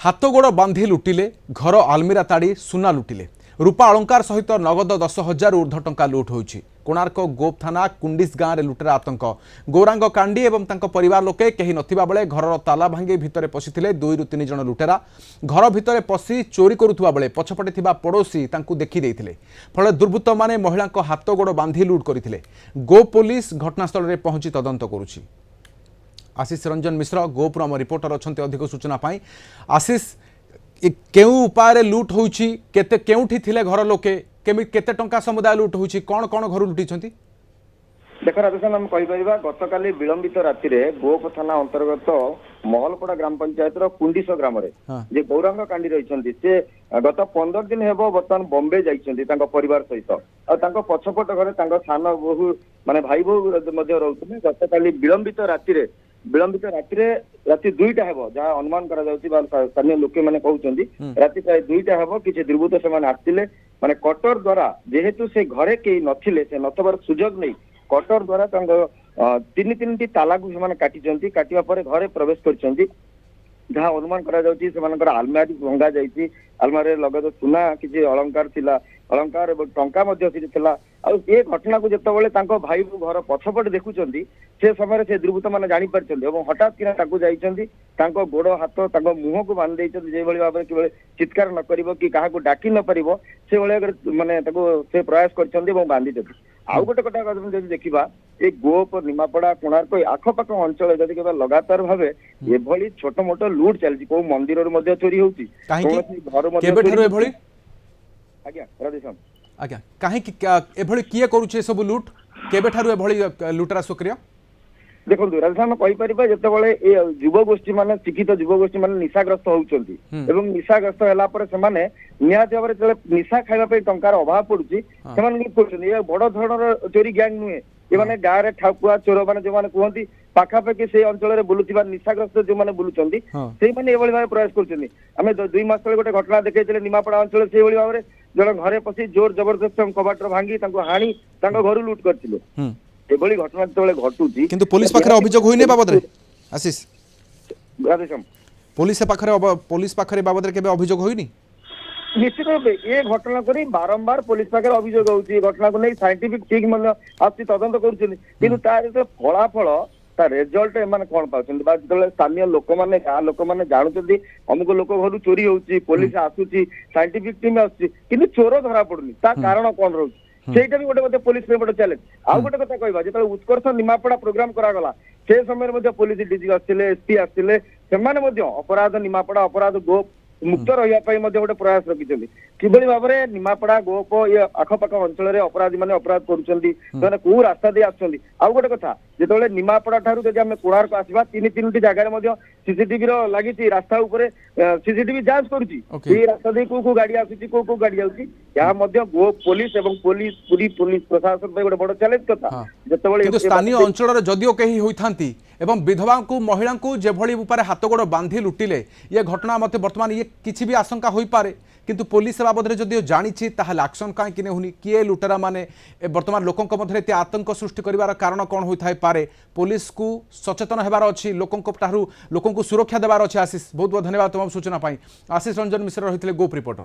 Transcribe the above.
हाथ गोड़ बांधि लुटिले घर आलमीरा ताड़ी सुना लुटिले रूपा अलंकार सहित नगद 10,000 ऊर्ध्व टंका लुट होइछि। कोणार्क गोप थाना कुंडिस गाँव में लुटेरा आतंक। गौरांग कांडी एवं तांको परिवार लोके कहीं नथिबा बेले घरर ताला भांगी भितरे पशिथिले 2 ରୁ 3 जण लुटेरा। घर भितरे पशि चोरी करुथुबा बेले पछपटे थिबा पड़ोसी तांकु देखि देइथिले। फले दुर्बृत्त माने महिला हाथ गोड़ बांधि लुट करथिले। गोप पुलिस घटनास्थल में पहुंची तदंत करुछि। आशीष रंजन मिश्र गोपुर आम रिपोर्टर अच्छा अधिक सूचना पाई। आशीष केउ उपाय लुट होइछि केते केउठी थिले घर लोके केते टंका समुदाय लुट होइछि कोन कोन घर लुटिछंती? देख राजस्थान हम कहीपर गतकाली विलंबित राति गोप थाना अंतर्गत महलपड़ा ग्राम पंचायत कुंडिस ग्राम जे गौरांग कांडी रही से गत 15 दिन हेब बर्तमान बॉम्बे जाइछंती परिवार सहित और पछपट घरे सान बहु माने भाई बहु रोते। गतकाली विलंबित राति राति 2टा हेब जहाँ अनुमान करा स्थानीय लोके मैंने कहते राति प्राय 2टा हेब किसी दुर्बृत्त से आसते माने कटर द्वारा जेहेतु से घरे कई नथिले से नथबार सुजोग नहीं कटर द्वारा तीन ताला को से काटी काटिया पर घरे प्रवेश कर जहाँ अनुमान करा आलमारी भंगा जाइए। आलमारी लगत सुना किसी अलंकार थिला अलंकार टंका ये घटना को जितेबाला भाई घर पछपटे देखुं से समय से दुर्बृत्त मैंने जापर हठात कि गोड़ हाथ मुह को बांधि भाव में चित्कार न कर क्या डाकी न पार से माने से प्रयास कर बांधि देते। आउ गोटे कथा देखा ये गोप निमापड़ा कोणार्क आखपाख अंचल जदि लगातार भाव एभली छोट मोट लुट चलती को मंदिर चोरी होती घर आज्ञा कहीं किए करुचे सब लुट केबे लुटरा सक्रिय? देखो राजस्थान कहीपर जितेबाला युवगोष्ठी मान शिक्षित युवगोष्ठी मान निशाग्रस्त होती निशाग्रस्त है निहत भाव में निशा खावाई टंकार अभाव पड़ुची से बड़ धरण चोरी गैंग नुहे ये गाँव में ठाकुआ चोर मैंने जो मैंने कहती पाखापाखि से अंचल बुलूवा निशाग्रस्त जो मैंने बुलूं से भाव प्रयास करें 2 मास तले गोटे घटना देखते निमापड़ा अंचल से भाव में जन घरे पशि जोर जबरदस्त कबाटर भांगी हाणी घर लुट करते एभली घटना जो घटुची किंतु पुलिस पाखरे अभियोग होइने बाबद रे आशीष राधेश्याम पुलिस पाखरे बाबद रे केबे अभियोग होइनी? निश्चित रूप ये घटना को बारंबार पुलिस पाखे अभियोग होती घटना को नहीं साइंटिफिक टीम आसी तदंत कर फलाफल रेजल्ट एम कौन पाँच जो स्थानीय लोक मैंने गाँव लोक मैंने जानते अमुक लोक घर चोरी होती पुलिस आसूची साइंटिफिक टीम आसुच्ची चोर धरा पड़ुनी कारण कौन रोचे सेटा भी गोटे पुलिस गोटे चैलेंज। आउ गोटे कथा कहवा जो उत्कर्ष निमापड़ा प्रोग्राम करागला से समय पुलिस डीजी आसते एसपी आसते अपराध निमापड़ा अपराध गोप मुक्त रही गोटे प्रयास रखिंट किभली भाव में निमापड़ा गोप ये आखपाख अंचल अपराधी मैंने अपराध कर कौ रास्ता दे आउ गोटे कथा जो निमापड़ा ठार जब कोणार्क आसवा 3 जगह सीसीटीवी लगी रास्ता सीसीटीवी जांच करुच्ची रास्ता दे को गाड़ी आसूची को गाड़ी जाऊँगी गोप पुलिस और पूरी पुलिस प्रशासन गोटे बड़ चैलेंज कथा जो स्थानीय अंचल जदिओ कहीं होती एवं विधवा को महिला को जेभली उपाय हाथ गोड़ बांधि लुटिले ये घटना मत बर्तमान ये किसी भी आशंका हो पारे किंतु पुलिस बाबद जदिओ जानी एक्शन कहीं नहीं किए लुटेरा माने बर्तमान लोकों मध्य आतंक सृष्टि कर कारण कौन होता पारे पुलिस को सचेतन होबार अच्छी लोकों को सुरक्षा देवार अच्छी। आशीष बहुत बहुत धन्यवाद तुम सूचना पाई। आशीष रंजन मिश्र रही गोप रिपोर्टर।